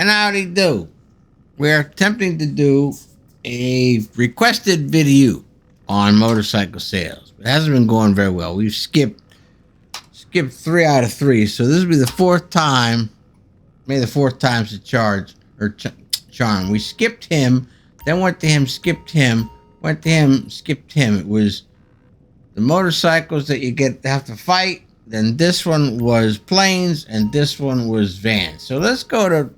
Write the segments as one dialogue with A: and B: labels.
A: And howdy do. We're attempting to do a requested video on motorcycle sales. It hasn't been going very well. We've skipped 3 out of 3, so this will be the 4th time. Maybe the 4th time's the charm. We skipped him, then went to him, skipped him, went to him, skipped him. It was the motorcycles that you have to fight. Then this one was planes, and this one was vans. So let's go to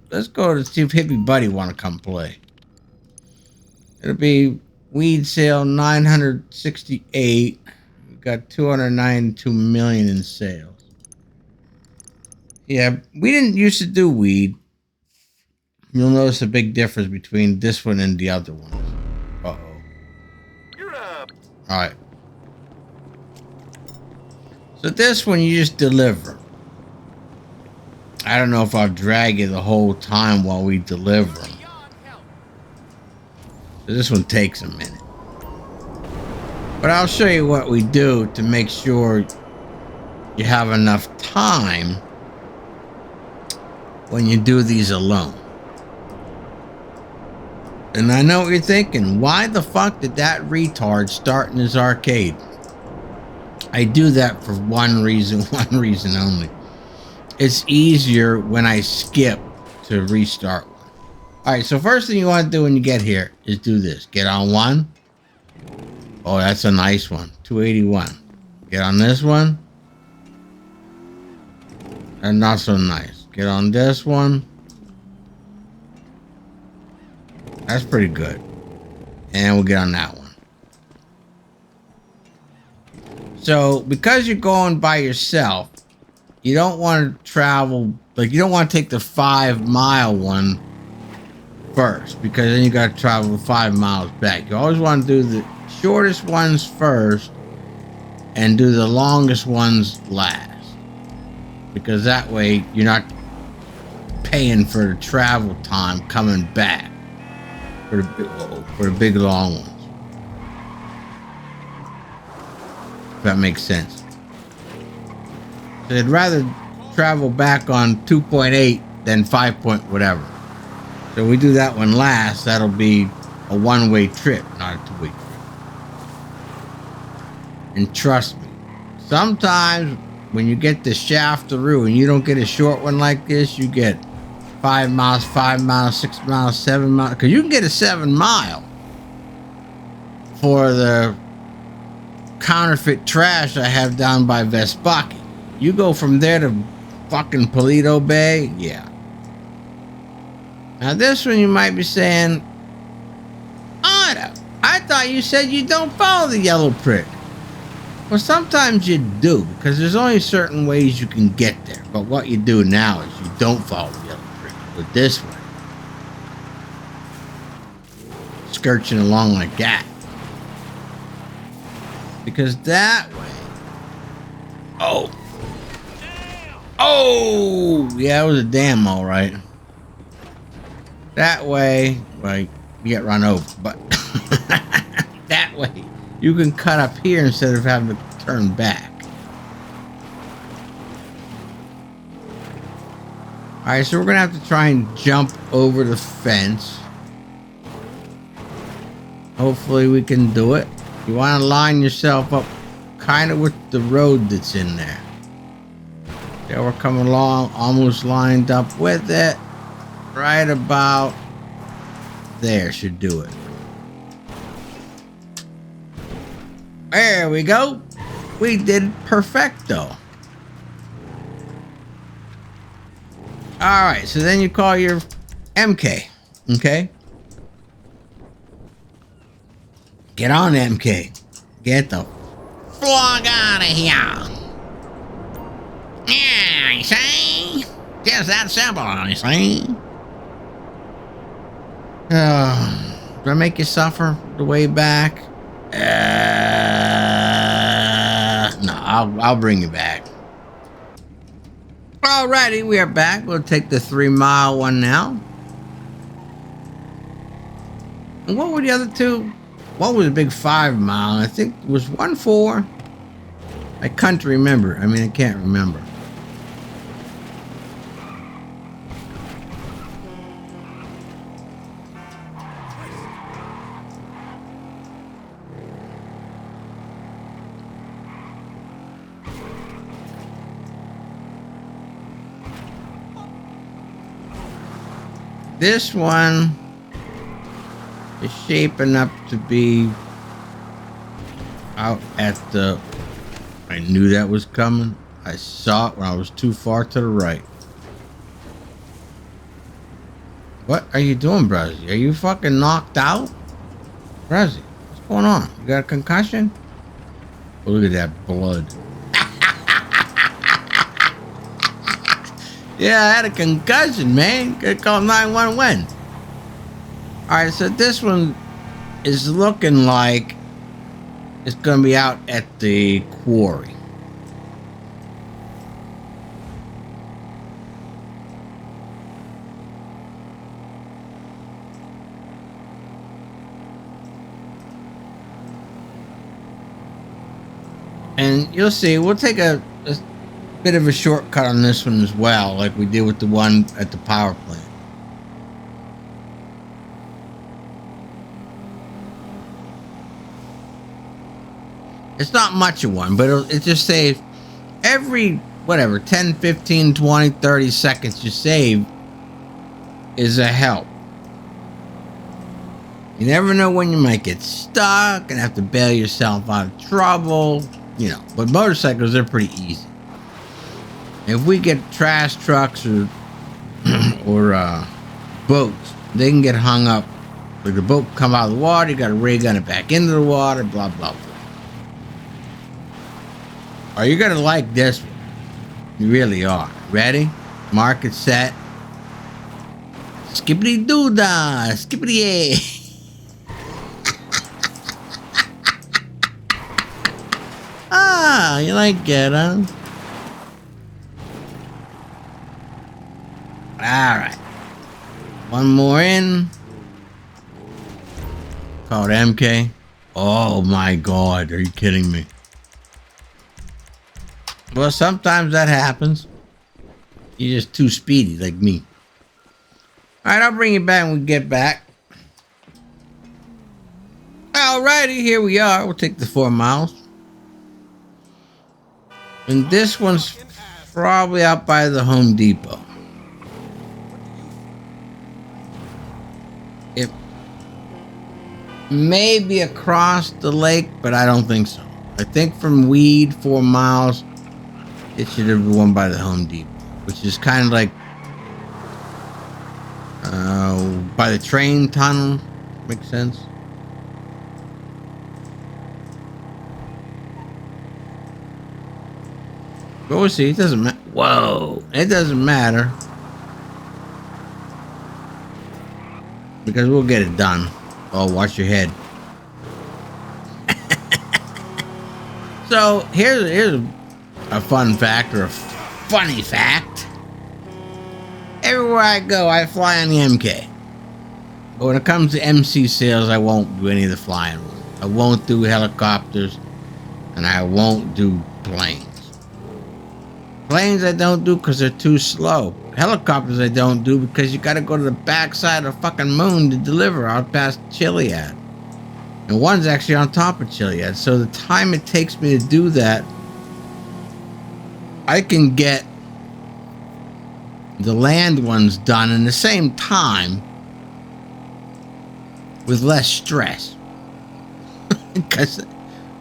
A: see if Hippie Buddy want to come play. It'll be weed sale 968. We got 292 million in sales. Yeah, we didn't used to do weed. You'll notice a big difference between this one and the other ones. Uh-oh. All right. So this one you just deliver. I don't know if I'll drag you the whole time while we deliver them. So this one takes a minute. But I'll show you what we do to make sure you have enough time when you do these alone. And I know what you're thinking. Why the fuck did that retard start in his arcade? I do that for one reason only. It's easier when I skip to restart one. Alright, so first thing you want to do when you get here is do this. Get on one. Oh, that's a nice one. 281. Get on this one. And not so nice. Get on this one. That's pretty good. And we'll get on that one. So, because you're going by yourself, you don't want to travel, like, you don't want to take the 5-mile one first, because then you got to travel 5 miles back. You always want to do the shortest ones first and do the longest ones last, because that way you're not paying for the travel time coming back for the big long ones. If that makes sense. So I'd rather travel back on 2.8 than 5 point whatever. So we do that one last. That'll be a one-way trip, not a two-way trip. And trust me, sometimes when you get the shaft-a-roo and you don't get a short one like this, you get 5 miles, 5 miles, 6 miles, 7 miles. Because you can get a 7 mile for the counterfeit trash I have down by Vespaki. You go from there to fucking Polito Bay, yeah. Now this one you might be saying, Otto, I thought you said you don't follow the yellow prick. Well, sometimes you do, because there's only certain ways you can get there. But what you do now is you don't follow the yellow prick. But this way, skirting along like that. Because that way, oh, yeah, it was a dam, all right. That way, like, you get run over, but that way, you can cut up here instead of having to turn back. All right, so we're gonna have to try and jump over the fence. Hopefully, we can do it. You want to line yourself up kind of with the road that's in there. Yeah, we're coming along, almost lined up with it. Right about there should do it. There we go. We did perfecto. All right, so then you call your MK, okay? Get on, MK. Get the flog out of here. Yeah, I see. Just that simple, I see. Do I make you suffer the way back? No, I'll bring you back. Alrighty, we are back. We'll take the 3-mile one now. And what were the other two? One was a big 5-mile. I think it was 1-4. I can't remember. I mean, I can't remember. this one is shaping up to be out at the... I knew that was coming. I saw it when I was too far to the right. What are you doing, Bruzzy? Are you fucking knocked out? Bruzzy, what's going on? You got a concussion? Oh, look at that blood. Yeah, I had a concussion, man. Gotta call 911. Alright, so this one is looking like it's gonna be out at the quarry. And you'll see, we'll take a bit of a shortcut on this one as well, like we did with the one at the power plant. It's not much of one, but it just saves every, whatever, 10, 15, 20, 30 seconds you save is a help. You never know when you might get stuck and have to bail yourself out of trouble, you know. But motorcycles, they're pretty easy. If we get trash trucks or boats, they can get hung up. Like the boat come out of the water, you got to rig on it back into the water, blah, blah, blah. Are you going to like this one? You really are. Ready? Market set. Skippity doo dah, skippity yay. Ah, you like it, huh? Alright. One more in. Called MK. Oh my god, are you kidding me? Well, sometimes that happens. You're just too speedy like me. Alright, I'll bring you back when we get back. Alrighty, here we are. We'll take the 4 miles. And this one's probably out by the Home Depot. It may be across the lake, but I don't think so. I think from Weed, 4 miles, it should have been one by the Home Depot, which is kind of like by the train tunnel. Makes sense. But we'll see. It doesn't matter. Whoa. It doesn't matter. Because we'll get it done. Oh, watch your head. So, here's a fun fact, or a funny fact. Everywhere I go, I fly on the MK. But when it comes to MC sales, I won't do any of the flying. I won't do helicopters, and I won't do planes. Planes I don't do because they're too slow. Helicopters I don't do because you got to go to the backside of the fucking moon to deliver out past Chiliad. And one's actually on top of Chiliad. So the time it takes me to do that, I can get the land ones done in the same time with less stress. Because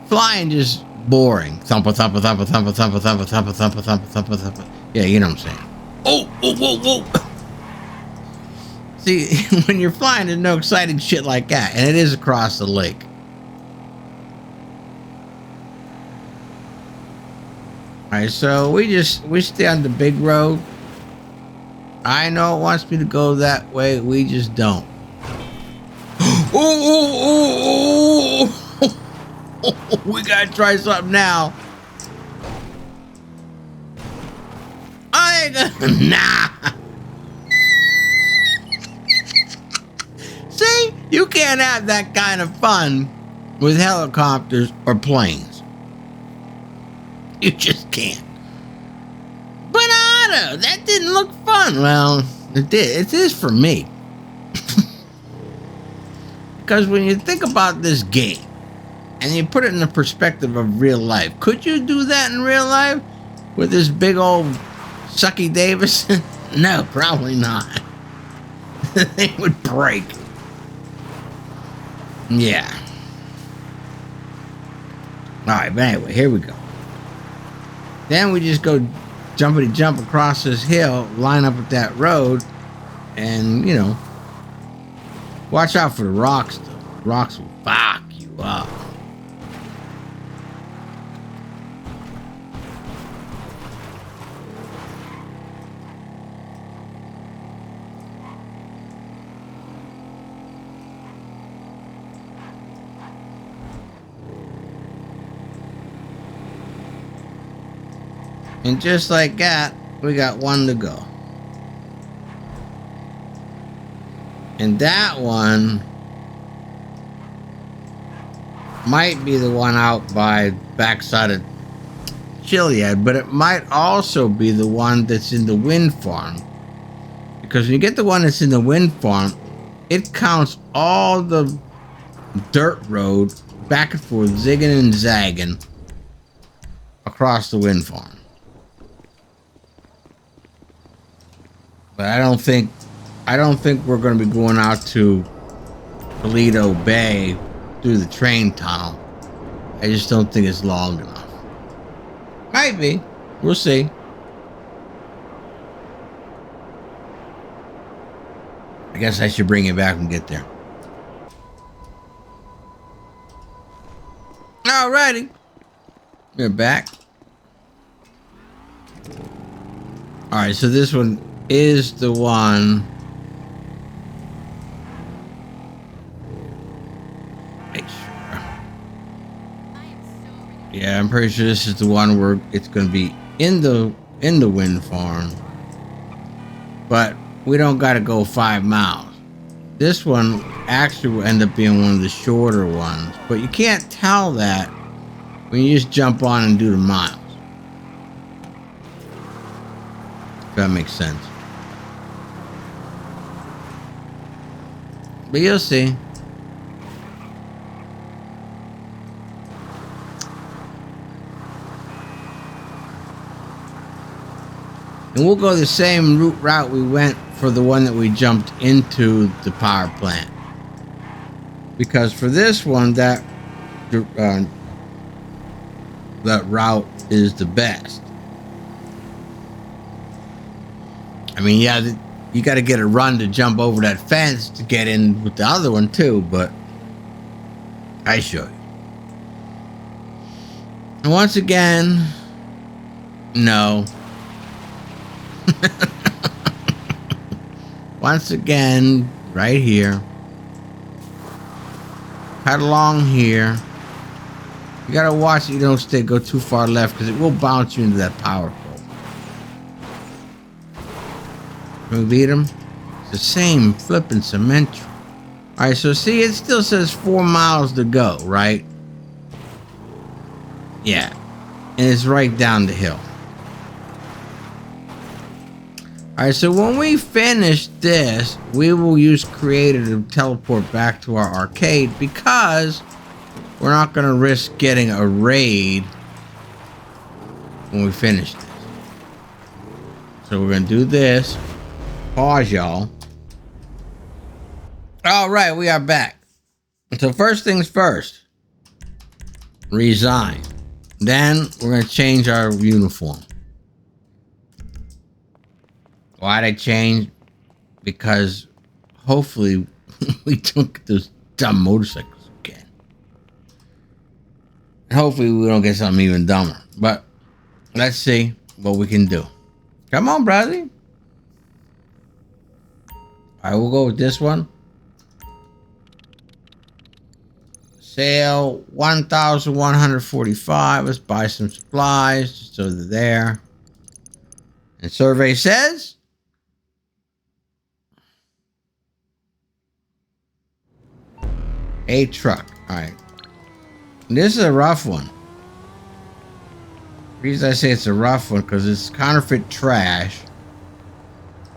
A: flying just boring. Thumpa, thumpa, thumpa, thumpa, thumpa, thumpa, thumpa, thumpa, thumpa, thumpa, thumpa. Yeah, you know what I'm saying. Oh, whoa, whoa, whoa. See, when you're flying, there's no exciting shit like that. And it is across the lake. Alright, so we stay on the big road. I know it wants me to go that way. We just don't. Oh, we gotta try something now. I ain't gonna, nah. See, you can't have that kind of fun with helicopters or planes. You just can't. Banana, that didn't look fun. Well, it did. It is for me. Because when you think about this game and you put it in the perspective of real life, could you do that in real life with this big old Sucky Davis? No, probably not. the thing would break. Yeah. Alright, but anyway, here we go. Then we just go jumpity jump across this hill, line up with that road, and, you know, watch out for the rocks, though. Rocks will fuck you up. And just like that, we got one to go. And that one might be the one out by backside of Chiliad, but it might also be the one that's in the wind farm. Because when you get the one that's in the wind farm, it counts all the dirt road back and forth, zigging and zagging across the wind farm. But I don't think we're going to be going out to Toledo Bay through the train tunnel. I just don't think it's long enough. Might be. We'll see. I guess I should bring it back and get there. Alrighty. We're back. Alright, so this one is the one. Make sure. Yeah, I'm pretty sure this is the one where it's going to be in the wind farm. But we don't got to go 5 miles. This one actually will end up being one of the shorter ones, but you can't tell that when you just jump on and do the miles. If that makes sense. But you'll see. And we'll go the same route we went for the one that we jumped into the power plant. Because for this one, that route is the best. I mean, yeah, you got to get a run to jump over that fence to get in with the other one too, but I show you. And once again, no. Once again, right here. Cut along here. You gotta watch it, you don't go too far left because it will bounce you into that power pole. Can we beat him? It's the same flipping cement. Alright, so see, it still says 4 miles to go, right? Yeah. And it's right down the hill. Alright, so when we finish this, we will use Creator to teleport back to our arcade because we're not going to risk getting a raid when we finish this. So we're going to do this. Pause, y'all. Alright, we are back. So first things first. Resign. Then we're going to change our uniform. Why'd I change? Because hopefully we took those dumb motorcycles again. And hopefully we don't get something even dumber. But let's see what we can do. Come on, brother. Alright, we'll go with this one. Sale 1,145. Let's buy some supplies just so they're there. And survey says a truck. Alright. This is a rough one. The reason I say it's a rough one because it's counterfeit trash.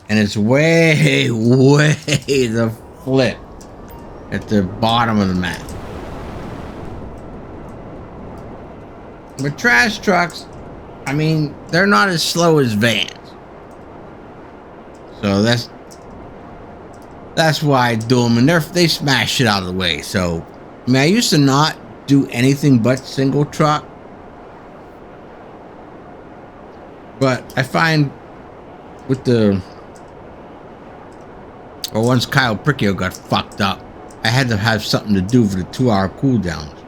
A: And it's way the flip at the bottom of the map. But trash trucks, I mean, they're not as slow as vans. So That's why I do them, and they smash shit out of the way. So, I mean, I used to not do anything but single truck, but I find with once Kyle Pricchio got fucked up, I had to have something to do for the 2-hour cooldowns.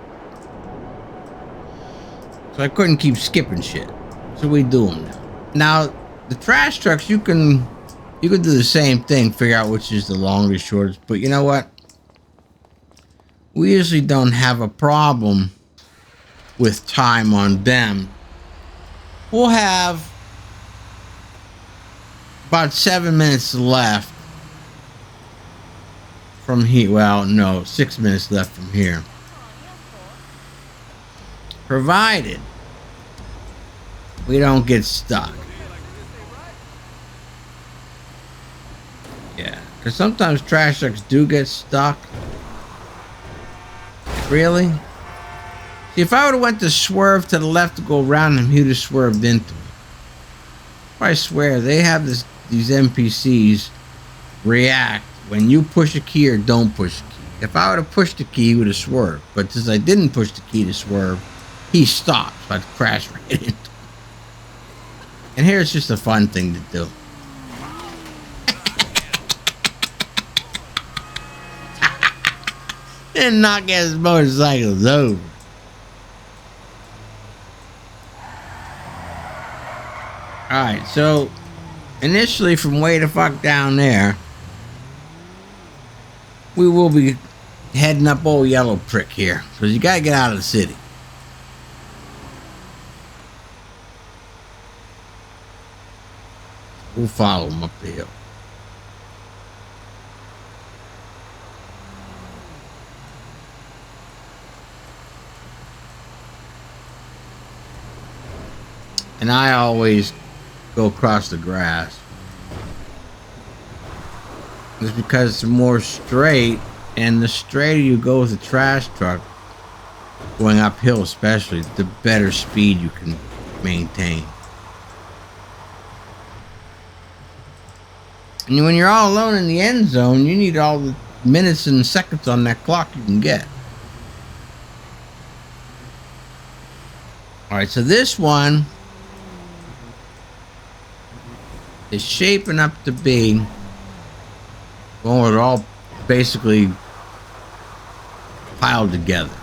A: So I couldn't keep skipping shit. So we do them now. Now, the trash trucks, you can do the same thing, figure out which is the longest, shortest. But you know what? We usually don't have a problem with time on them. We'll have about 7 minutes left from here. Well, no, 6 minutes left from here. Provided we don't get stuck. Yeah, because sometimes trash trucks do get stuck. Really? See, if I would have went to swerve to the left to go around him, he would have swerved into me. I swear, they have these NPCs react when you push a key or don't push a key. If I would have pushed the key, he would have swerved. But since I didn't push the key to swerve, he stopped. So I'd crash right into him. And here's just a fun thing to do. And knock his motorcycles over. Alright, so initially from way the fuck down there, we will be heading up old Yellow Prick here. Because you gotta get out of the city. We'll follow him up the hill. And I always go across the grass. It's because it's more straight, and the straighter you go with a trash truck, going uphill especially, the better speed you can maintain. And when you're all alone in the end zone, you need all the minutes and seconds on that clock you can get. Alright, so this one is shaping up to be, well, they're all basically piled together.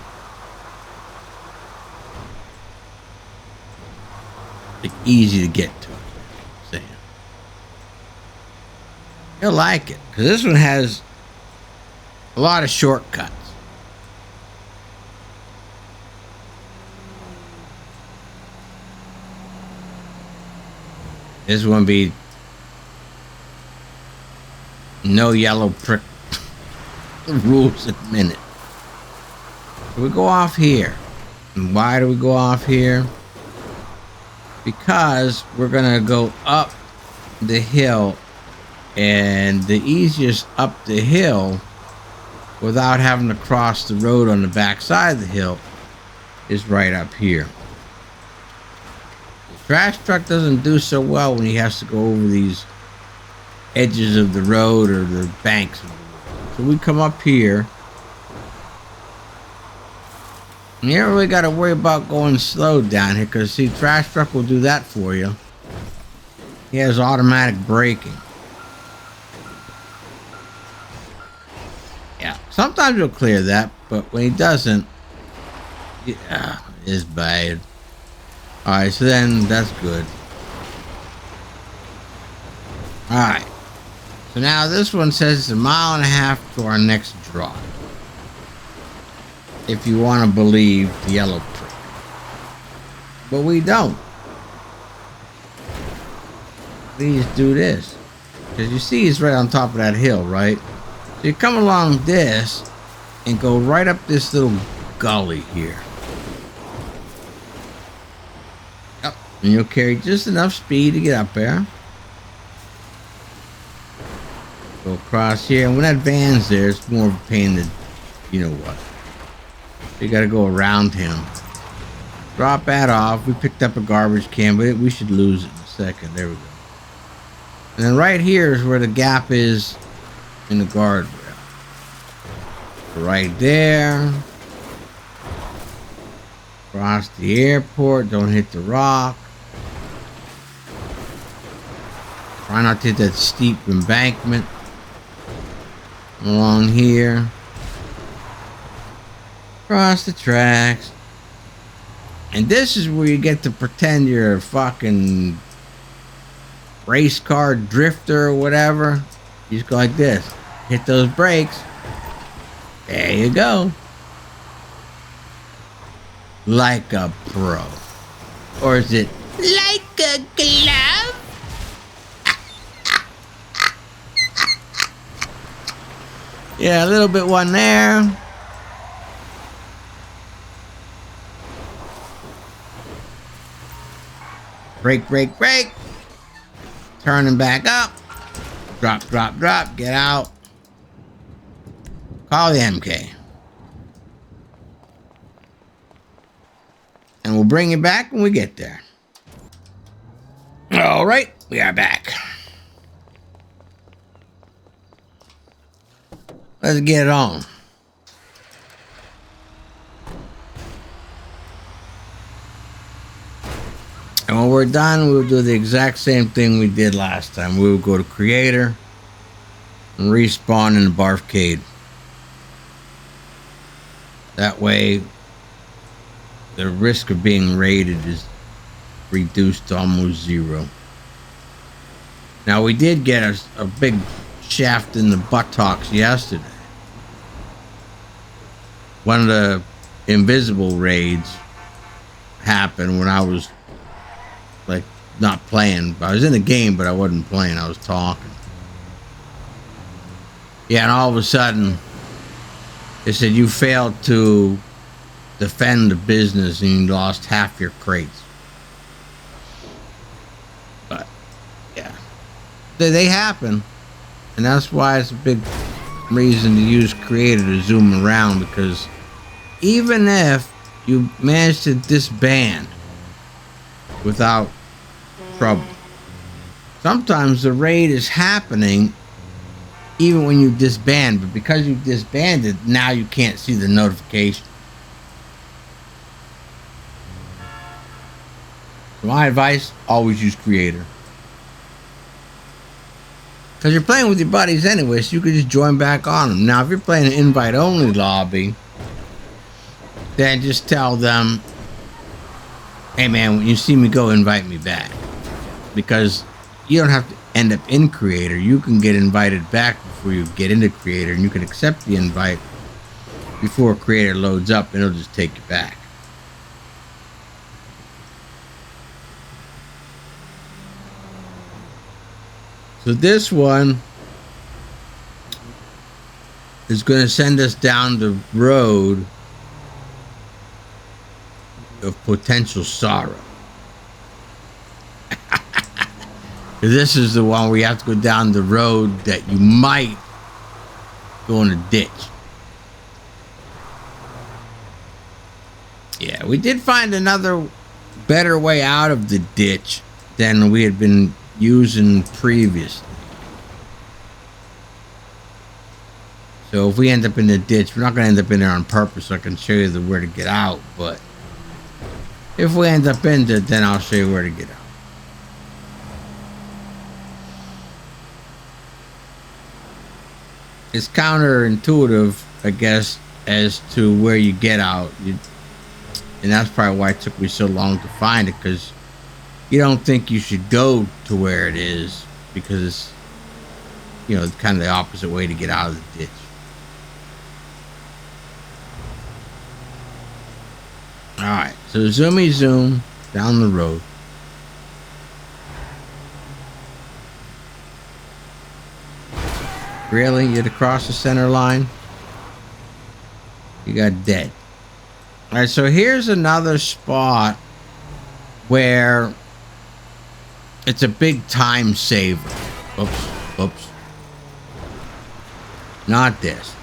A: Like easy to get to. Saying. You'll like it, because this one has a lot of shortcuts. This one be no Yellow Prick rules in a minute. So we go off here. And why do we go off here? Because we're gonna go up the hill, and the easiest up the hill without having to cross the road on the back side of the hill is right up here. The trash truck doesn't do so well when he has to go over these edges of the road or the banks. So we come up here. And you don't really got to worry about going slow down here, because see, trash truck will do that for you. He has automatic braking. Yeah, sometimes he'll clear that, but when he doesn't, yeah, it is bad. Alright, so then that's good. Alright. So now this one says it's 1.5 miles to our next drop. If you want to believe the Yellow Prick. But we don't. We just do this. Because you see it's right on top of that hill, right? So you come along this and go right up this little gully here. Yep. And you'll carry just enough speed to get up there. Go across here, and when that van's there, it's more of a pain than you know what. You gotta go around him. Drop that off. We picked up a garbage can, but we should lose it in a second. There we go. And then right here is where the gap is in the guardrail. Right there. Cross the airport. Don't hit the rock. Try not to hit that steep embankment along here. Cross the tracks. And this is where you get to pretend you're a fucking race car drifter or whatever. You just go like this. Hit those brakes. There you go. Like a pro. Or is it like a glove? Yeah, a little bit one there. Brake, brake, brake. Turning back up. Drop, drop, drop. Get out. Call the MK. And we'll bring you back when we get there. All right, we are back. Let's get it on. And when we're done, we'll do the exact same thing we did last time. We will go to Creator and respawn in the Barfcade. That way, the risk of being raided is reduced to almost zero. Now, we did get a big shaft in the buttocks yesterday. One of the invisible raids happened when I was like not playing. I was in the game, but I wasn't playing. I was talking. Yeah, and all of a sudden, they said you failed to defend the business and you lost half your crates. But yeah, they happen, and that's why it's a big reason to use Creator to zoom around, because even if you manage to disband without trouble, sometimes the raid is happening even when you disband, but because you disbanded, now you can't see the notification. So my advice, always use Creator. Because you're playing with your buddies anyway, so you can just join back on them. Now, if you're playing an invite-only lobby, then just tell them, hey man, when you see me go, invite me back. Because you don't have to end up in Creator. You can get invited back before you get into Creator, and you can accept the invite before Creator loads up, and it'll just take you back. So this one is going to send us down the road of potential sorrow. This is the one where you have to go down the road that you might go in a ditch. Yeah, we did find another better way out of the ditch than we had been using previously. So if we end up in the ditch, we're not going to end up in there on purpose, so I can show you where to get out. But if we end up in there, then I'll show you where to get out. It's counterintuitive, I guess, as to where you get out. And that's probably why it took me so long to find it, because you don't think you should go to where it is, because it's, you know, kind of the opposite way to get out of the ditch. Alright, so zoomy zoom down the road. Really? You'd across the center line? You got dead. Alright, so here's another spot where it's a big time saver. Oops. Not this.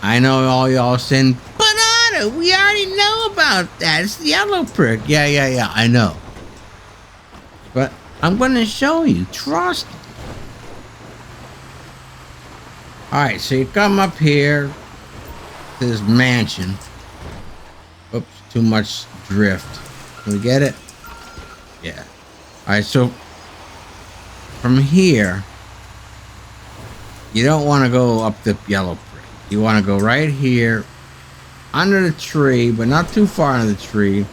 A: I know all y'all saying, but Otto, we already know about that. It's the yellow prick. Yeah, I know. But I'm going to show you. Trust me. All right, so you come up here to this mansion. Oops, too much drift. Can we get it? Yeah. All right, so from here, you don't want to go up the yellow brick. You want to go right here under the tree, but not too far under the tree.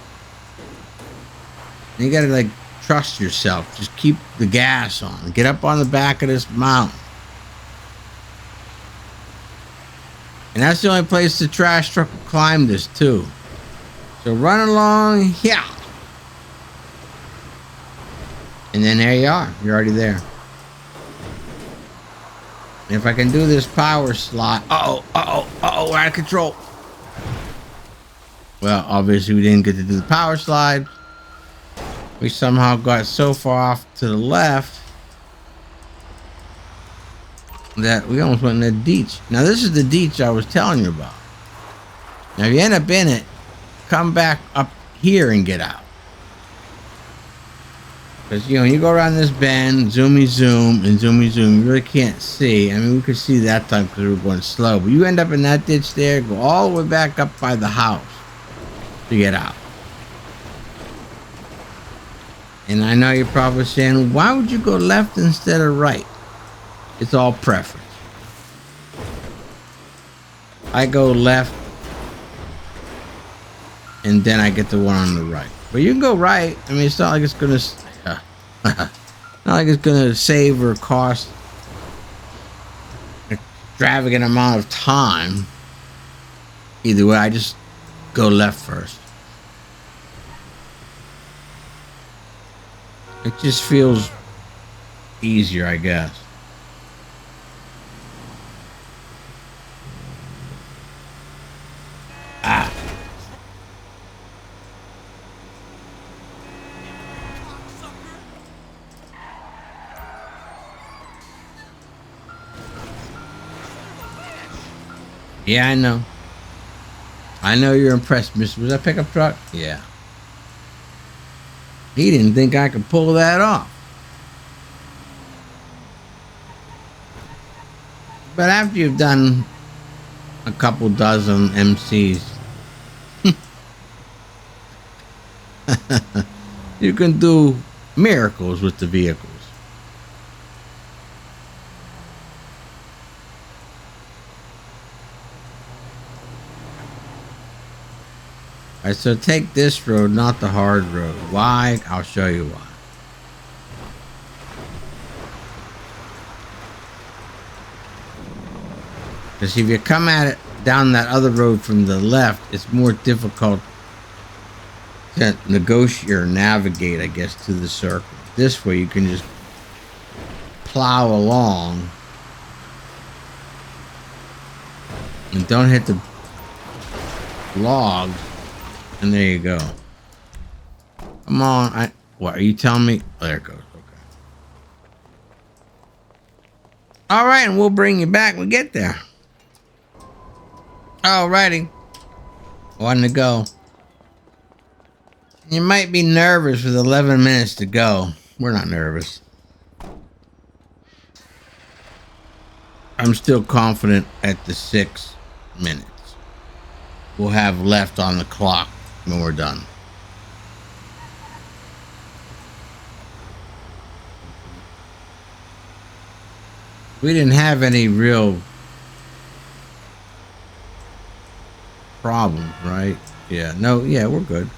A: And you got to like trust yourself. Just keep the gas on. Get up on the back of this mountain. And that's the only place the trash truck will climb this too. So run along here. And then there you are. You're already there. And if I can do this power slide. We're out of control. Well, obviously we didn't get to do the power slide. We somehow got so far off to the left that we almost went in the ditch. Now this is the ditch I was telling you about. Now if you end up in it, come back up here and get out. Because you know, you go around this bend, zoomy zoom and zoomy zoom, you really can't see. I mean, we could see that time because we were going slow, but you end up in that ditch there, go all the way back up by the house to get out. And I know you're probably saying, why would you go left instead of right? It's all preference. I go left and then I get the one on the right. But you can go right. I mean, it's not like it's gonna not like it's gonna save or cost an extravagant amount of time. Either way, I just go left first. It just feels easier, I guess. Ah. Yeah, I know. I know you're impressed, Mister. Was that pickup truck? Yeah. He didn't think I could pull that off. But after you've done a couple dozen MCs, you can do miracles with the vehicles. All right, so take this road, not the hard road. Why? I'll show you why. Because if you come at it down that other road from the left, it's more difficult to negotiate or navigate, I guess, to the circle. This way you can just plow along and don't hit the logs. And there you go. Come on. What are you telling me? Oh, there it goes. Okay. All right, and we'll bring you back when we get there. Alrighty. One to go. You might be nervous with 11 minutes to go. We're not nervous. I'm still confident at the 6 minutes we'll have left on the clock when we're done. We didn't have any real problem, right? Yeah, no, yeah, we're good.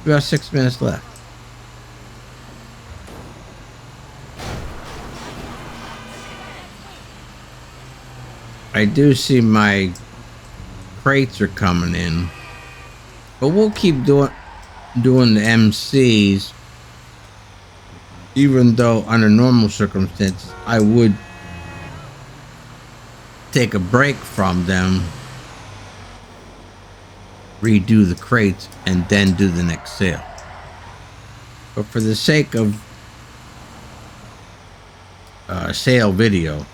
A: We got 6 minutes left. I do see my crates are coming in, but we'll keep doing the MCs, even though under normal circumstances I would take a break from them, redo the crates, and then do the next sale. But for the sake of sale video,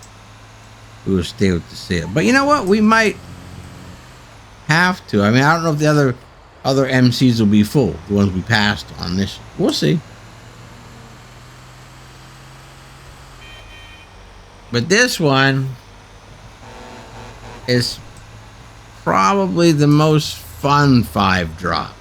A: we will stay with the sale. But you know what? We might have to. I mean, I don't know if the other MCs will be full, the ones we passed on this. We'll see. But this one, is probably the most fun 5 drops.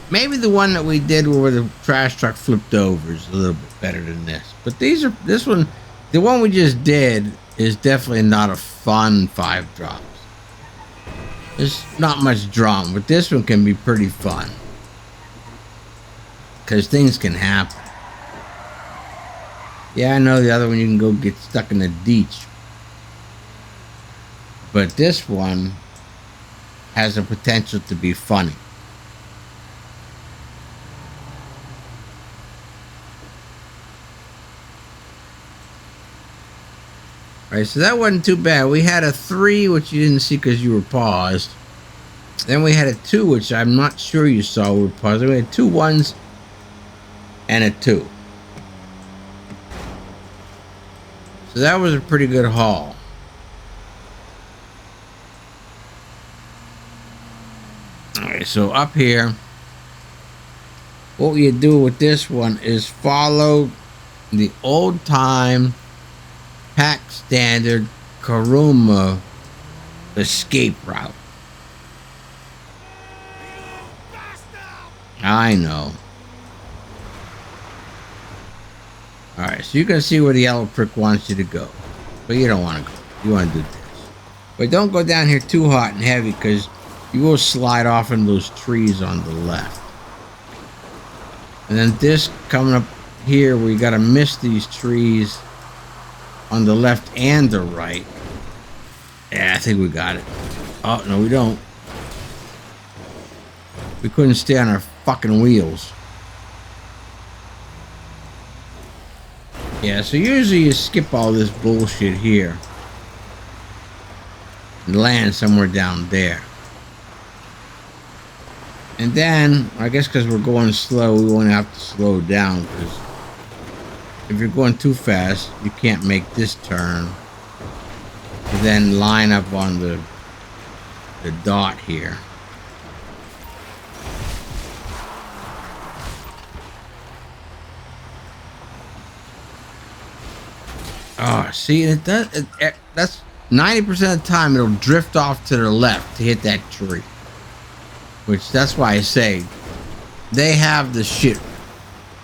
A: Maybe the one that we did where the trash truck flipped over is a little bit better than this. But this one, the one we just did is definitely not a fun 5 drops. There's not much drama, but this one can be pretty fun. Because things can happen. Yeah, I know the other one you can go get stuck in the ditch. But this one has the potential to be funny. All right, so that wasn't too bad. We had a 3, which you didn't see because you were paused. Then we had a 2, which I'm not sure you saw. We were paused. We had 2 1s and a 2. So that was a pretty good haul. Alright, so up here, what you do with this one is follow the old time pack standard Karuma escape route. I know. Alright, so you can see where the yellow prick wants you to go. But you don't want to go. You want to do this. But don't go down here too hot and heavy because you will slide off into those trees on the left. And then this coming up here where you got to miss these trees on the left and the right. Yeah, I think we got it. Oh, no, we don't. We couldn't stay on our fucking wheels. Yeah, so usually you skip all this bullshit here and land somewhere down there. And then, I guess because we're going slow, we won't have to slow down because if you're going too fast, you can't make this turn and then line up on the dot here. Oh, see, it does. That's 90% of the time it'll drift off to the left to hit that tree. Which that's why I say they have the shit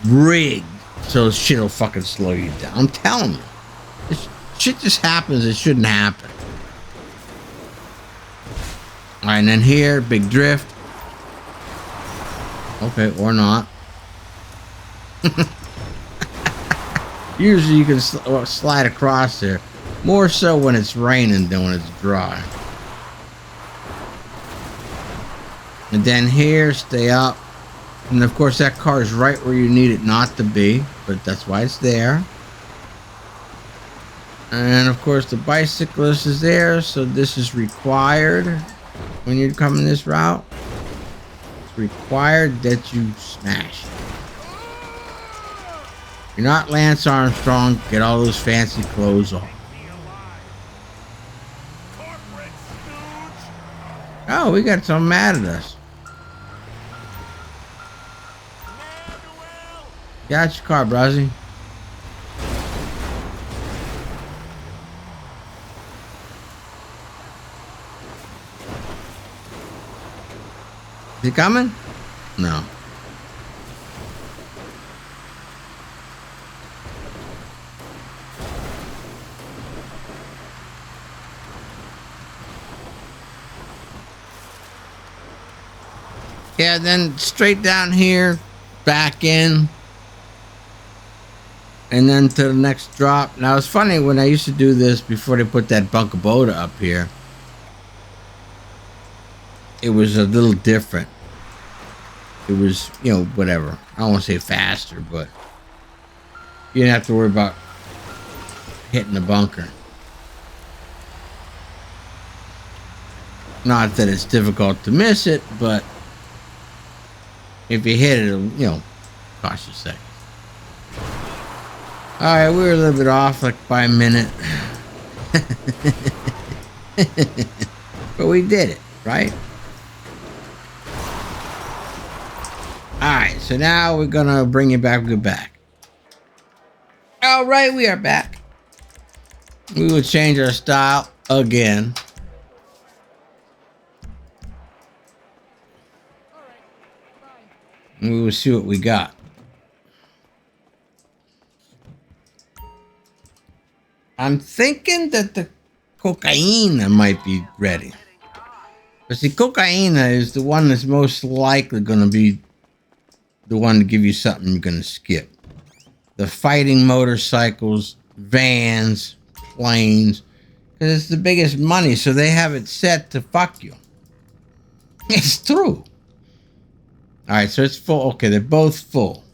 A: rigged so shit will fucking slow you down. I'm telling you, this shit just happens. It shouldn't happen. All right, and then here, big drift. Okay, or not. Usually you can slide across there. More so when it's raining than when it's dry. And then here, stay up. And of course that car is right where you need it not to be. But that's why it's there. And of course the bicyclist is there. So this is required when you're coming this route. It's required that you smash it. You're not Lance Armstrong. Get all those fancy clothes off. Oh, we got someone mad at us. Get out your car, Brazzy. Is he coming? No. Yeah, then straight down here, back in, and then to the next drop. Now, it's funny, when I used to do this before they put that Bunkaboda up here, it was a little different. It was, you know, whatever. I don't want to say faster, but you didn't have to worry about hitting the bunker. Not that it's difficult to miss it, but if you hit it, it'll, you know, cost you a second. Alright, we were a little bit off, like by a minute. But we did it, right? Alright, so now we're gonna bring you back. We're back. Alright, we are back. We will change our style again. And we will see what we got. I'm thinking that the cocaine might be ready. But see, cocaine is the one that's most likely going to be the one to give you something you're going to skip. The fighting motorcycles, vans, planes, because it's the biggest money, so they have it set to fuck you. It's true. All right, so it's full. Okay, they're both full.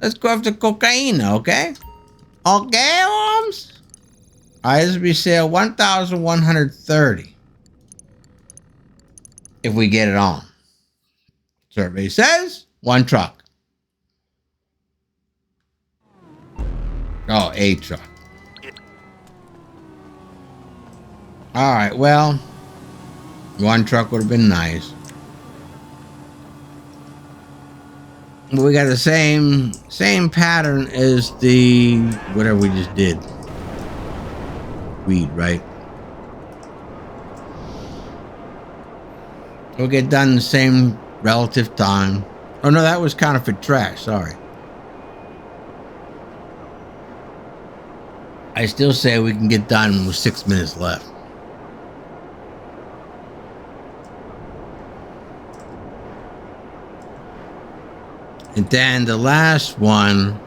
A: Let's go after cocaine, okay? Okay, Holmes? All right, this will be sale 1,130 if we get it on. Survey says one truck. Oh, a truck. All right, well, one truck would have been nice. We got the same pattern as the whatever we just did. Weed, right? We'll get done in the same relative time. Oh no, that was counterfeit trash. Sorry. I still say we can get done with 6 minutes left. And then the last one,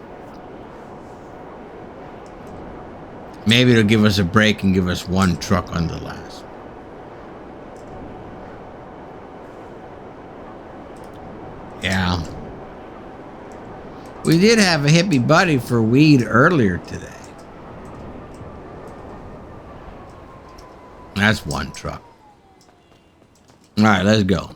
A: maybe it'll give us a break and give us one truck on the last. Yeah. We did have a hippie buddy for weed earlier today. That's one truck. All right, let's go.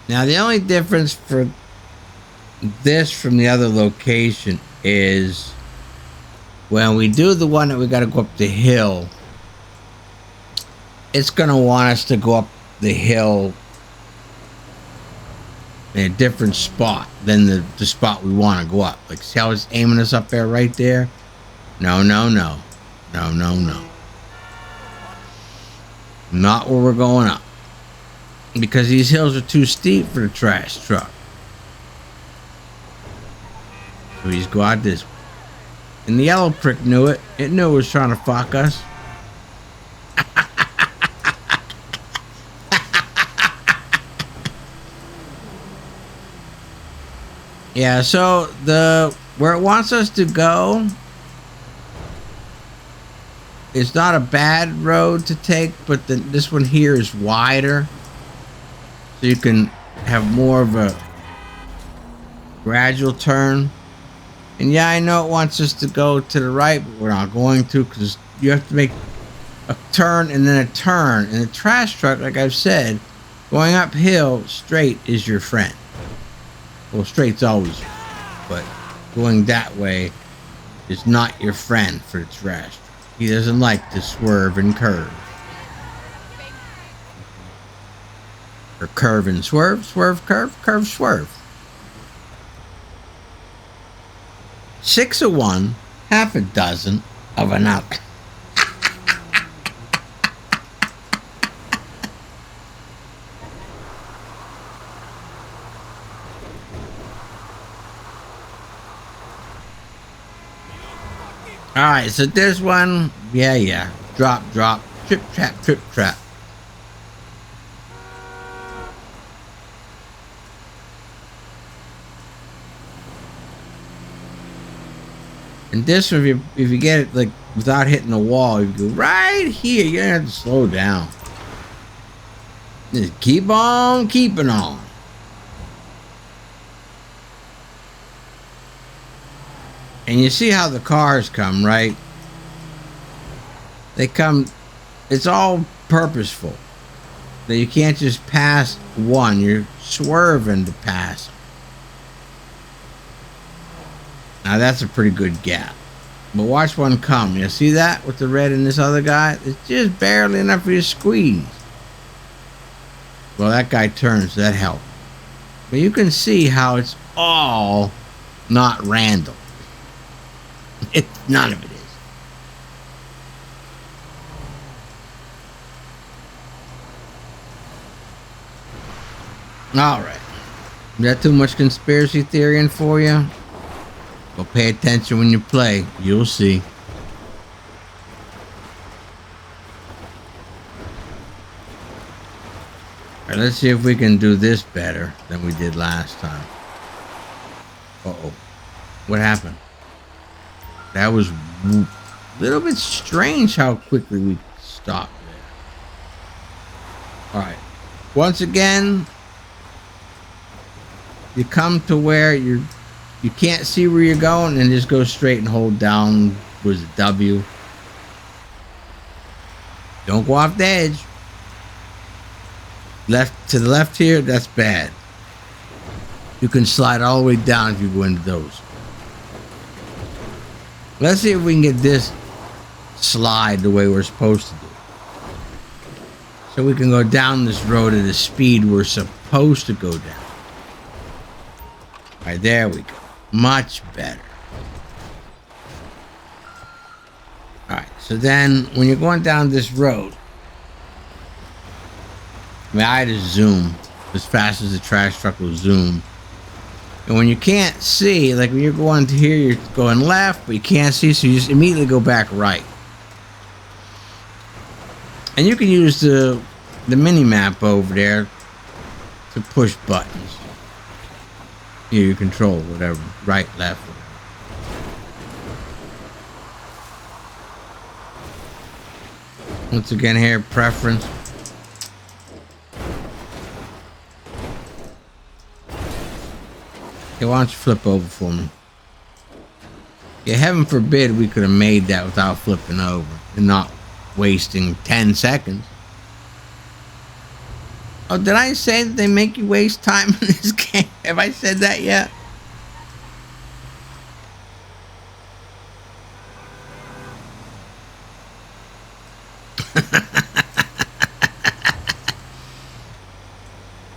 A: Now, the only difference for this from the other location is when we do the one that we got to go up the hill, it's going to want us to go up the hill in a different spot than the spot we want to go up. Like, see how it's aiming us up there right there? No, no, no. No, no, no. Not where we're going up. Because these hills are too steep for the trash truck. So we just go out this way. And the yellow prick knew it. It knew it was trying to fuck us. Yeah, so where it wants us to go, it's not a bad road to take, but this one here is wider. So you can have more of a gradual turn. And yeah, I know it wants us to go to the right, but we're not going to, because you have to make a turn and then a turn. And the trash truck, like I've said, going uphill straight is your friend. Well, straight's always, but going that way is not your friend for the trash truck. He doesn't like to swerve and curve. Or curve and swerve, swerve, curve, curve, swerve. 6 of one, half a dozen of another. All right, so this one, yeah. Drop, trip, trap. And this one, if you get it like without hitting the wall, if you go right here, you're gonna have to slow down. Just keep on keeping on. And you see how the cars come, right? They come, it's all purposeful. That you can't just pass one, you're swerving to pass. Now that's a pretty good gap. But watch one come. You see that with the red and this other guy? It's just barely enough for you to squeeze. Well, that guy turns, so that helped. But you can see how it's all not random. None of it is. All right. Is that too much conspiracy theory for you? Well, pay attention when you play. You'll see. All right, let's see if we can do this better than we did last time. Uh-oh. What happened? That was a little bit strange how quickly we stopped there. All right. Once again, you come to where you can't see where you're going and just go straight and hold down was W. Don't go off the edge. Left to the left here, that's bad. You can slide all the way down if you go into those. Let's see if we can get this slide the way we're supposed to do. So we can go down this road at the speed we're supposed to go down. All right, there we go. Much better. All right, so then when you're going down this road, I mean, I just zoom as fast as the trash truck will zoom. And when you can't see, like when you're going to here, you're going left, but you can't see, so you just immediately go back right. And you can use the mini map over there to push buttons. Here you control whatever, right, left. Once again here, preference. Okay, why don't you flip over for me? Yeah, heaven forbid we could have made that without flipping over and not wasting 10 seconds. Oh, did I say that they make you waste time in this game? Have I said that yet?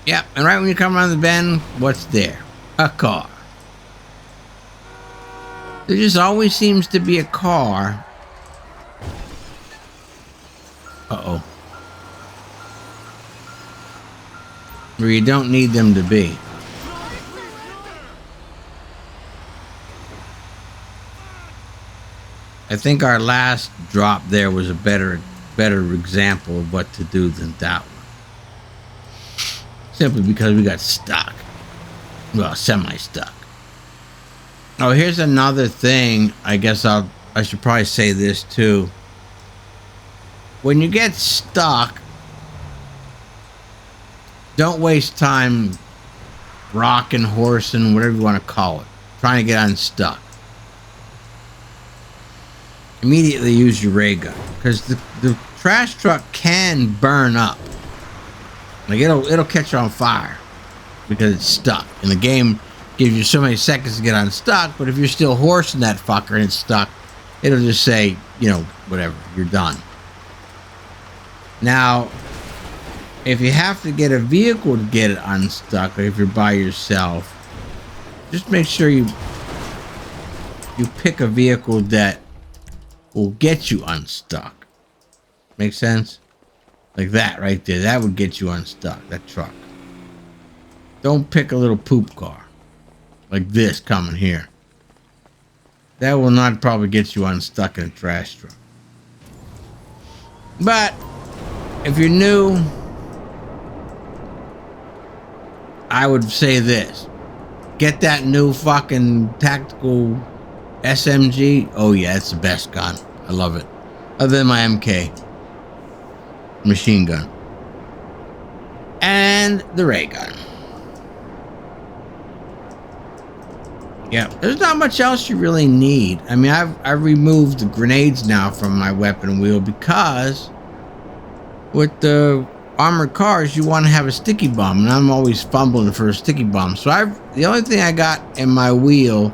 A: Yeah, and right when you come around the bend, what's there? A car. There just always seems to be a car. Uh-oh. Where you don't need them to be. I think our last drop there was a better example of what to do than that one. Simply because we got stuck. Well, semi-stuck. Oh, here's another thing. I guess I should probably say this too. When you get stuck, don't waste time rocking, horsing, whatever you want to call it, trying to get unstuck. Immediately use your ray gun, because the trash truck can burn up. Like it'll catch on fire because it's stuck. And the game gives you so many seconds to get unstuck, but if you're still horsing that fucker and it's stuck, it'll just say, you know, whatever, you're done. Now, if you have to get a vehicle to get it unstuck, or if you're by yourself, just make sure you pick a vehicle that will get you unstuck. Make sense? Like that right there. That would get you unstuck, that truck. Don't pick a little poop car. Like this coming here. That will not probably get you unstuck in a trash truck. But if you're new, I would say this. Get that new fucking tactical SMG. Oh yeah, it's the best gun. I love it. Other than my MK. Machine gun. And the ray gun. Yeah, there's not much else you really need. I mean, I've removed the grenades now from my weapon wheel because with the armored cars, you want to have a sticky bomb, and I'm always fumbling for a sticky bomb. So the only thing I got in my wheel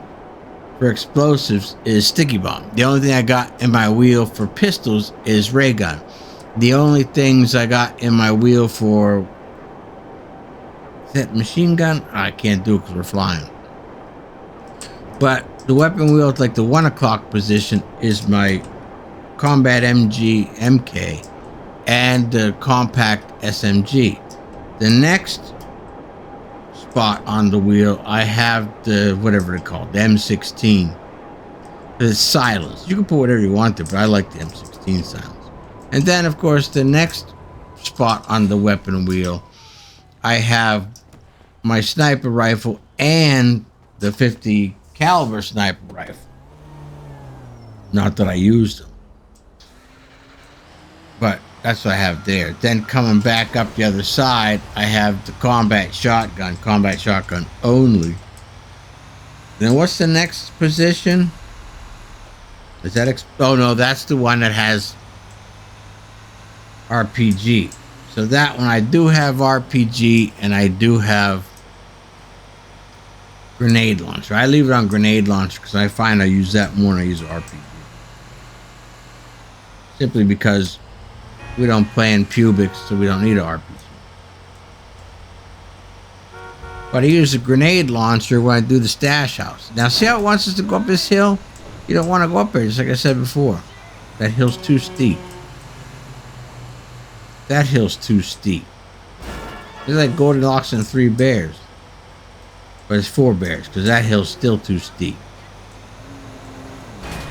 A: for explosives is sticky bomb. The only thing I got in my wheel for pistols is ray gun. The only things I got in my wheel for, is that machine gun? I can't do it because we're flying. But the weapon wheel, like the 1 o'clock position, is my combat MG MK and the compact SMG. The next spot on the wheel, I have the whatever they call it, the M16. It's silenced. You can put whatever you want to, but I like the M16 silence. And then, of course, the next spot on the weapon wheel, I have my sniper rifle and the 50 caliber sniper rifle. Not that I used them, but that's what I have there. Then coming back up the other side, I have the combat shotgun only. Then what's the next position? Is that oh no, that's the one that has RPG. So that one I do have RPG, and I do have grenade launcher. I leave it on grenade launcher because I find I use that more than I use RPG. Simply because we don't play in pubics, so we don't need an RPG. But I use a grenade launcher when I do the stash house. Now see how it wants us to go up this hill? You don't want to go up there, just like I said before. That hill's too steep. That hill's too steep. It's like Goldilocks and 3 bears. But it's 4 bears, because that hill's still too steep.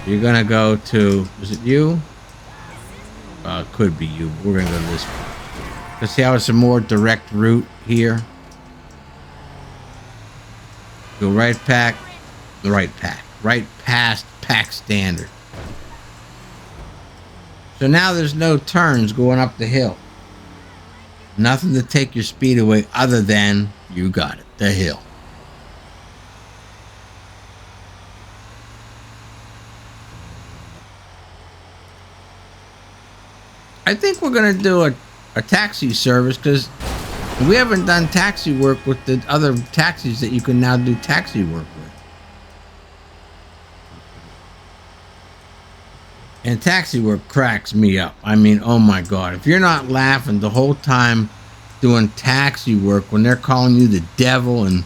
A: You're gonna go to, is it you? It could be you, but we're gonna go to this one. Let's see how it's a more direct route here. Go right past pack standard. So now there's no turns going up the hill. Nothing to take your speed away other than, you got it, the hill. I think we're going to do a taxi service, because we haven't done taxi work with the other taxis that you can now do taxi work with. And taxi work cracks me up. I mean, oh my God. If you're not laughing the whole time doing taxi work when they're calling you the devil and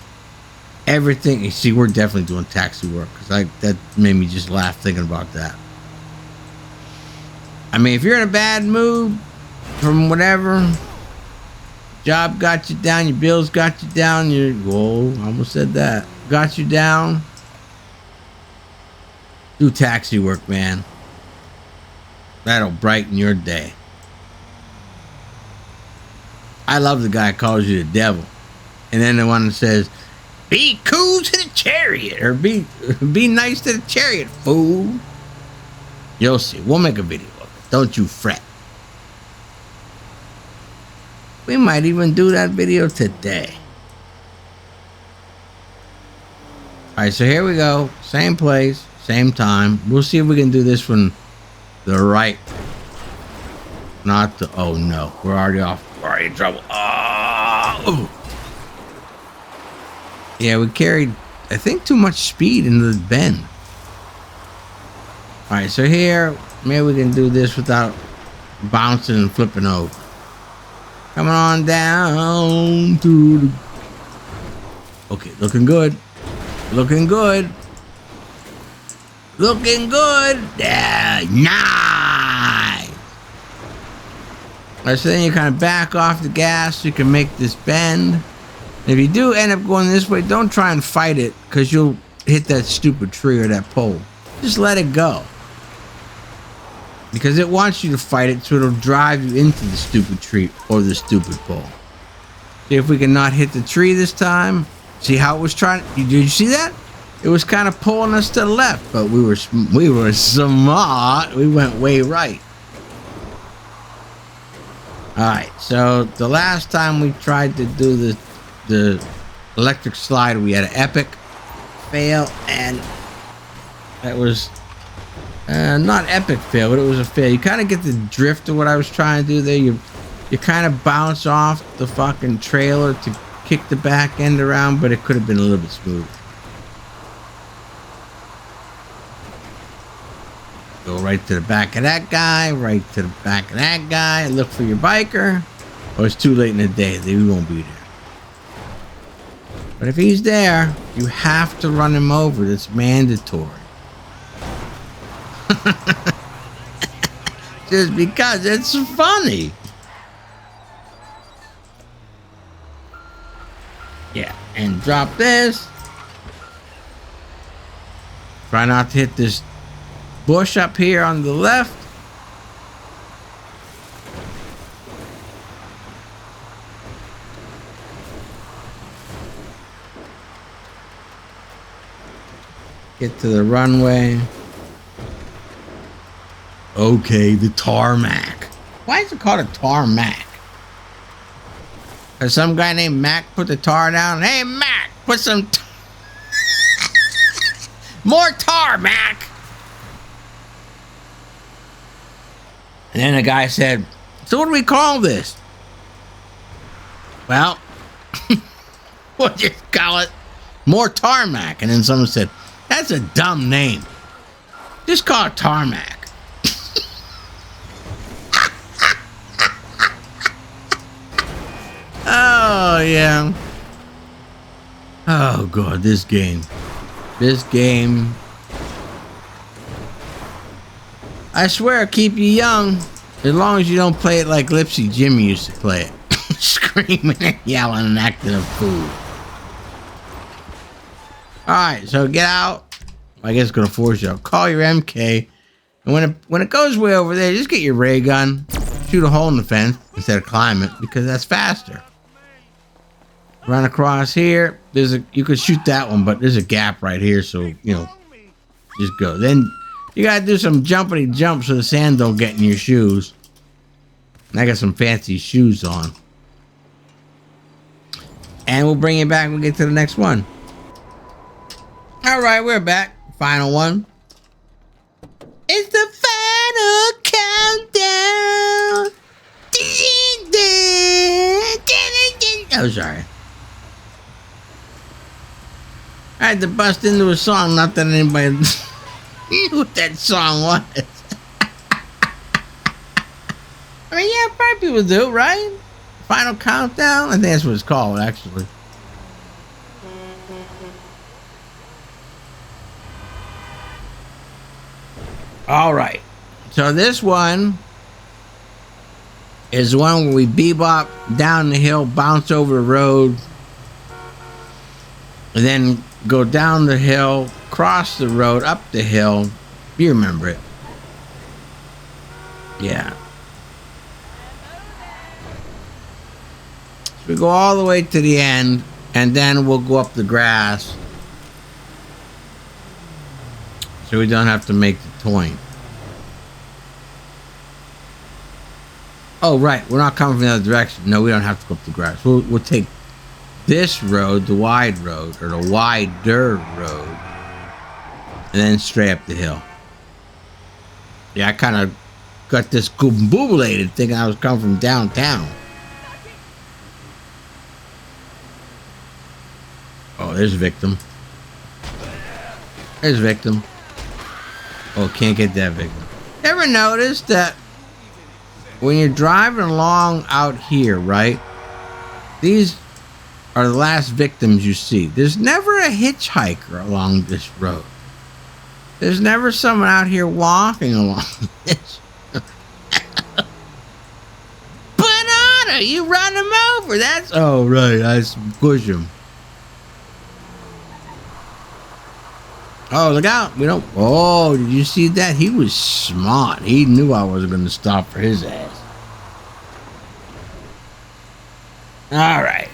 A: everything. You see, we're definitely doing taxi work, because that made me just laugh thinking about that. I mean, if you're in a bad mood from whatever, job got you down, your bills got you down, whoa, I almost said that, got you down, do taxi work, man. That'll brighten your day. I love the guy who calls you the devil. And then the one that says, be cool to the chariot, or be nice to the chariot, fool. You'll see. We'll make a video of it. Don't you fret. We might even do that video today. Alright, so here we go. Same place, same time. We'll see if we can do this one the right way. Not the, oh no, we're already off. We're already in trouble. Oh! Yeah, we carried, I think, too much speed into the bend. Alright, so here, maybe we can do this without bouncing and flipping over. Coming on down to the... Okay, looking good. Looking good. Looking good. Yeah, nice. Alright, so then you kind of back off the gas so you can make this bend. And if you do end up going this way, don't try and fight it, because you'll hit that stupid tree or that pole. Just let it go. Because it wants you to fight it, so it'll drive you into the stupid tree or the stupid pole. See if we can not hit the tree this time. See how it was trying? Did you see that? It was kind of pulling us to the left, but we were smart. We went way right. All right. So the last time we tried to do the electric slide, we had an epic fail, and that was not epic fail, but it was a fail. You kind of get the drift of what I was trying to do there. You kind of bounce off the fucking trailer to kick the back end around, but it could have been a little bit smoother. right to the back of that guy, right to the back of that guy. Look for your biker. Oh, it's too late in the day. They won't be there. But if he's there, you have to run him over. That's mandatory. Just because it's funny. Yeah, and drop this. Try not to hit this bush up here on the left. Get to the runway. Okay, the tarmac. Why is it called a tarmac? Has some guy named Mac put the tar down? Hey, Mac, put some more tarmac. And then the guy said, so what do we call this? Well, we'll just call it more tarmac. And then someone said, that's a dumb name. Just call it tarmac. Oh, yeah. Oh, God, this game. This game. I swear, it'll keep you young. As long as you don't play it like Lipsy Jimmy used to play it. Screaming and yelling and acting a fool. Alright, so get out. I guess it's going to force you. Call your MK. And when it goes way over there, just get your ray gun. Shoot a hole in the fence instead of climb it, because that's faster. Run across here. You could shoot that one, but there's a gap right here, so just go. Then you gotta do some jumpity jumps so the sand don't get in your shoes. And I got some fancy shoes on. And we'll bring you back when we get to the next one. Alright, we're back. Final one. It's the final countdown. Oh, sorry. I had to bust into a song, not that anybody knew what that song was. I mean, yeah, probably people do, right? Final Countdown? I think that's what it's called, actually. Alright. So this one is the one where we bebop down the hill, bounce over the road, and then go down the hill, cross the road, up the hill. You remember it. Yeah. So we go all the way to the end, and then we'll go up the grass. So we don't have to make the point. Oh, right. We're not coming from the other direction. No, we don't have to go up the grass. We'll take this road, the wide road, or the wider road, and then straight up the hill. Yeah, I kind of got this goobulated thinking I was coming from downtown. Oh, there's a victim. There's a victim. Oh, can't get that victim. Ever notice that when you're driving along out here, right? These are the last victims you see. There's never a hitchhiker along this road. There's never someone out here walking along this. Banana, you run him over. That's, oh, right, I push him. Oh, look out. We don't, oh, did you see that? He was smart. He knew I wasn't going to stop for his ass. All right.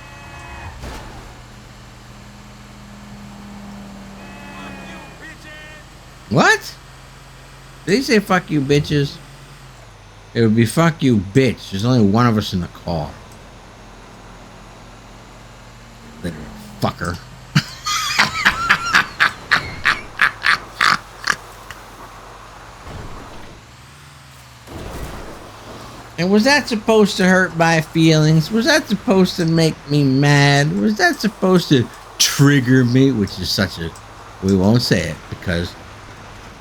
A: What? Did he say fuck you, bitches? It would be fuck you, bitch. There's only one of us in the car. Little fucker. And was that supposed to hurt my feelings? Was that supposed to make me mad? Was that supposed to trigger me? Which is such a... We won't say it because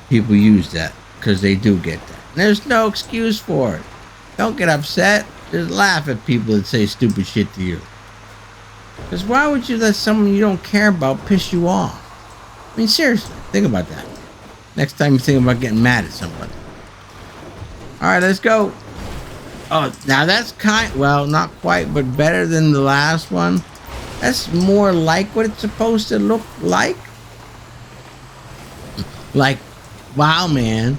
A: people use that. because they do get that. And there's no excuse for it. Don't get upset. Just laugh at people that say stupid shit to you. Because why would you let someone you don't care about piss you off? I mean, seriously, think about that. Next time you think about getting mad at somebody. All right, let's go. Oh, now that's well, not quite, but better than the last one. That's more like what it's supposed to look like. Like, wow, man.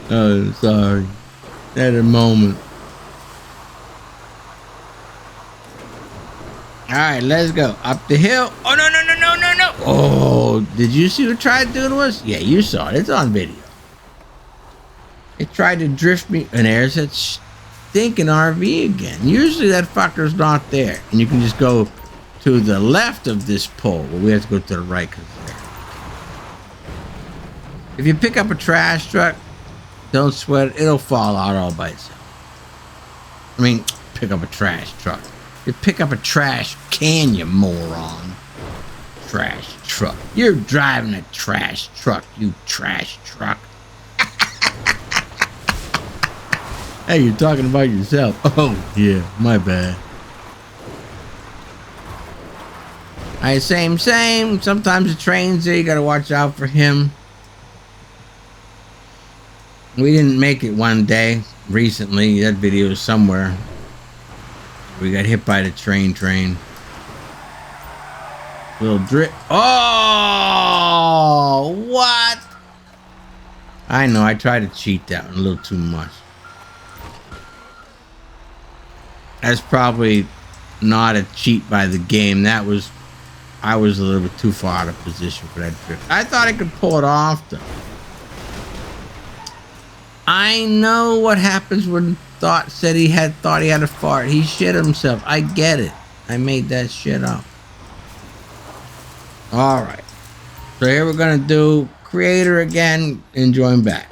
A: Oh, sorry. At a moment. All right, let's go up the hill. Oh, no, no, no, no, no, no. Oh, did you see what tried doing was? Yeah, you saw it. It's on video. It tried to drift me. And there's that stinking RV again. Usually that fucker's not there. And you can just go to the left of this pole. Well, we have to go to the right because it's there. If you pick up a trash truck, don't sweat it. It'll fall out all by itself. I mean, pick up a trash truck. You pick up a trash can, you moron. Trash truck. You're driving a trash truck, you trash truck. Hey, you're talking about yourself. Oh, yeah, my bad. Alright, same. Sometimes the train's there, you gotta watch out for him. We didn't make it one day recently. That video is somewhere. We got hit by the train. Little drip. Oh, what? I know, I tried to cheat that one a little too much. That's probably not a cheat by the game. I was a little bit too far out of position for that drift. I thought I could pull it off though. I know what happens when thought he had a fart. He shit himself. I get it. I made that shit up. All right. So here we're gonna do creator again and join back.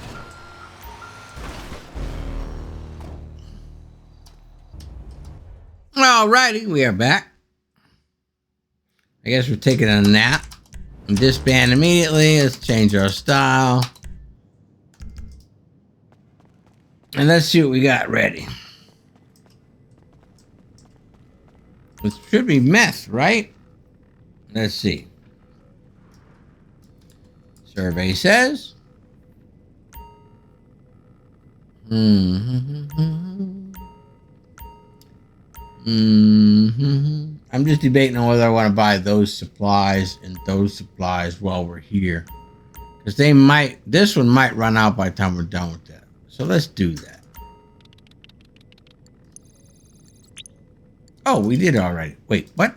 A: Alrighty, we are back. I guess we're taking a nap. And disband immediately. Let's change our style. And let's see what we got ready. It should be meth, right? Let's see. Survey says. I'm just debating on whether I want to buy those supplies and those supplies while we're here. Because this one might run out by the time we're done with that. So let's do that. Oh, we did already. Wait, what?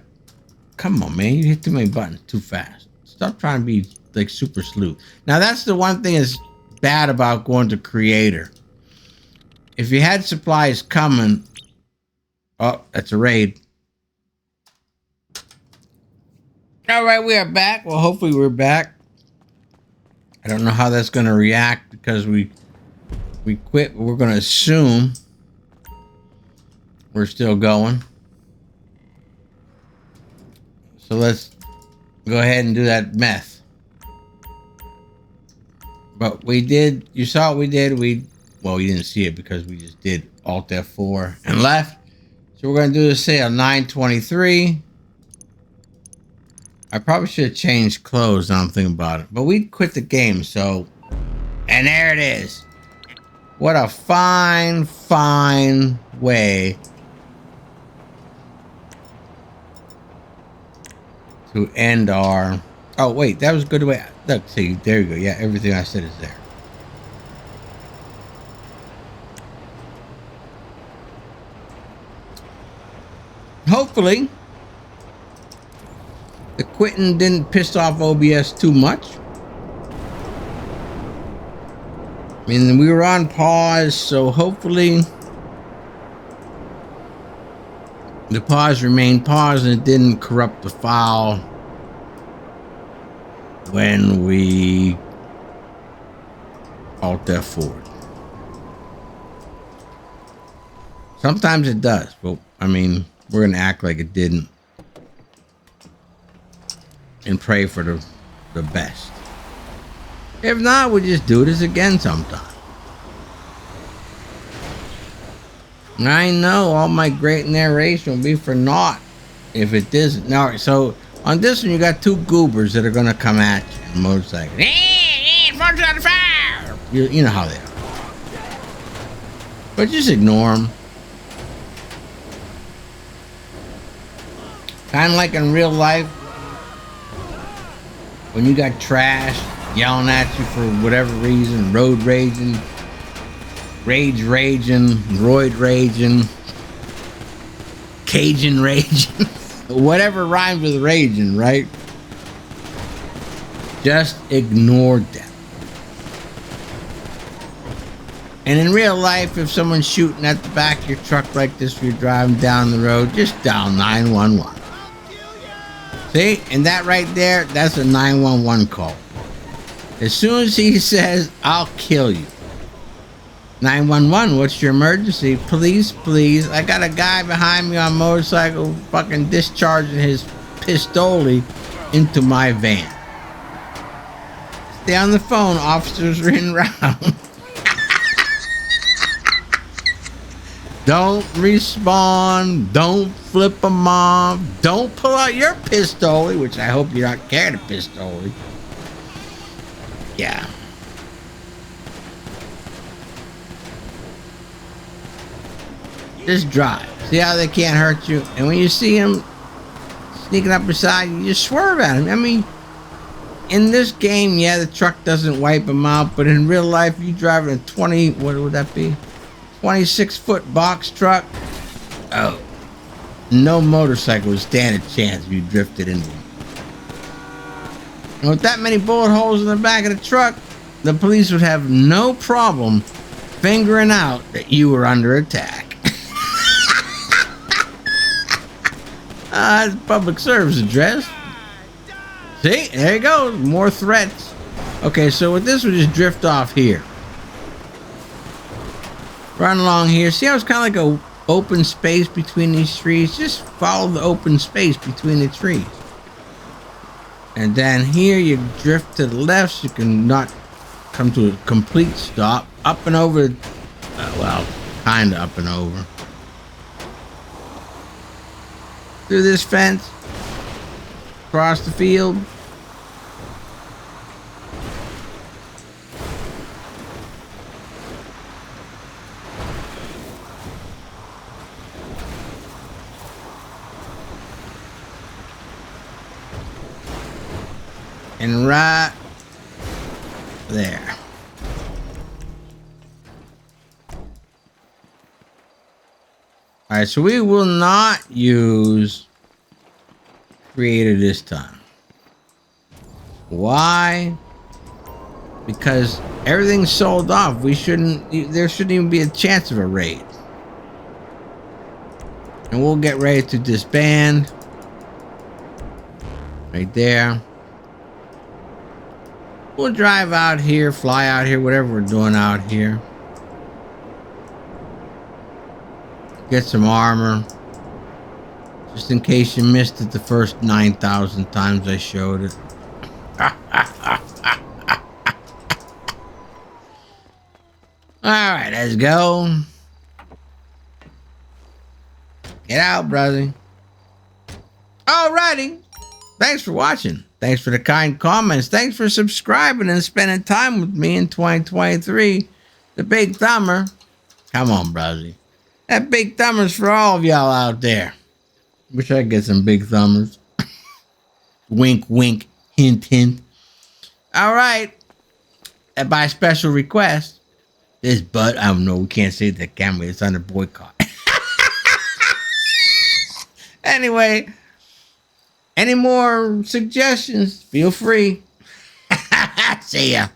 A: Come on, man. You hit too many buttons too fast. Stop trying to be like super sleuth. Now, that's the one thing that's bad about going to creator. If you had supplies coming... Oh, that's a raid. All right, we are back. Well, hopefully we're back. I don't know how that's going to react because we quit. We're going to assume we're still going. So let's go ahead and do that meth. But we did, you saw what we did. Well, you didn't see it because we just did Alt F4 and left. So we're going to do the sale 923. I probably should have changed clothes now I'm thinking about it. But we quit the game, so... And there it is. What a fine way to end our... Oh, wait, that was a good way. Look, see, there you go. Yeah, everything I said is there. Hopefully, the quitting didn't piss off OBS too much. I mean, we were on pause, so hopefully the pause remained paused and it didn't corrupt the file when we Alt F4. Sometimes it does, but I mean, we're gonna act like it didn't. and pray for the best. If not, we'll just do this again sometime. I know all my great narration will be for naught if it doesn't. Now, so on this one, you got two goobers that are gonna come at you on motorcycles. Motorcycle fire! You know how they are. But just ignore them. Kind of like in real life, when you got trash yelling at you for whatever reason, road raging, raging, roid raging, Cajun raging, whatever rhymes with raging, right? Just ignore them. And in real life, if someone's shooting at the back of your truck like this when you're driving down the road, just dial 911. See? And that right there, that's a 911 call. As soon as he says, I'll kill you. 911, what's your emergency? Police, please. I got a guy behind me on a motorcycle fucking discharging his pistoli into my van. Stay on the phone, officers are in round. Don't respond. Don't flip them off. Don't pull out your pistoli, which I hope you're not carrying a pistoli. Yeah. Just drive. See how they can't hurt you? And when you see them sneaking up beside you, you just swerve at them. I mean, in this game, yeah, the truck doesn't wipe them out, but in real life, you driving a 20, what would that be? 26-foot box truck. Oh, no motorcycle would stand a chance if you drifted into them. And with that many bullet holes in the back of the truck, the police would have no problem figuring out that you were under attack. It's a public service address. See, there you go. More threats. Okay, so with this, we'll just drift off here. Run along here. See how it's kind of like a open space between these trees? Just follow the open space between the trees. And then here you drift to the left so you can not come to a complete stop. Up and over, well, kind of up and over. Through this fence. Across the field. And right there. All right, so we will not use creator this time. Why? Because everything's sold off. There shouldn't even be a chance of a raid. And we'll get ready to disband. Right there. We'll drive out here, fly out here, whatever we're doing out here. Get some armor. Just in case you missed it the first 9,000 times I showed it. Alright, let's go. Get out, brother. Alrighty. Thanks for watching. Thanks for the kind comments. Thanks for subscribing and spending time with me in 2023. The Big Thumber. Come on, brother. That Big Thumber's for all of y'all out there. Wish I could get some Big Thumbers. Wink, wink. Hint, hint. All right. And by special request, this butt, I don't know, we can't say the camera. It's under boycott. Anyway. Any more suggestions? Feel free. See ya.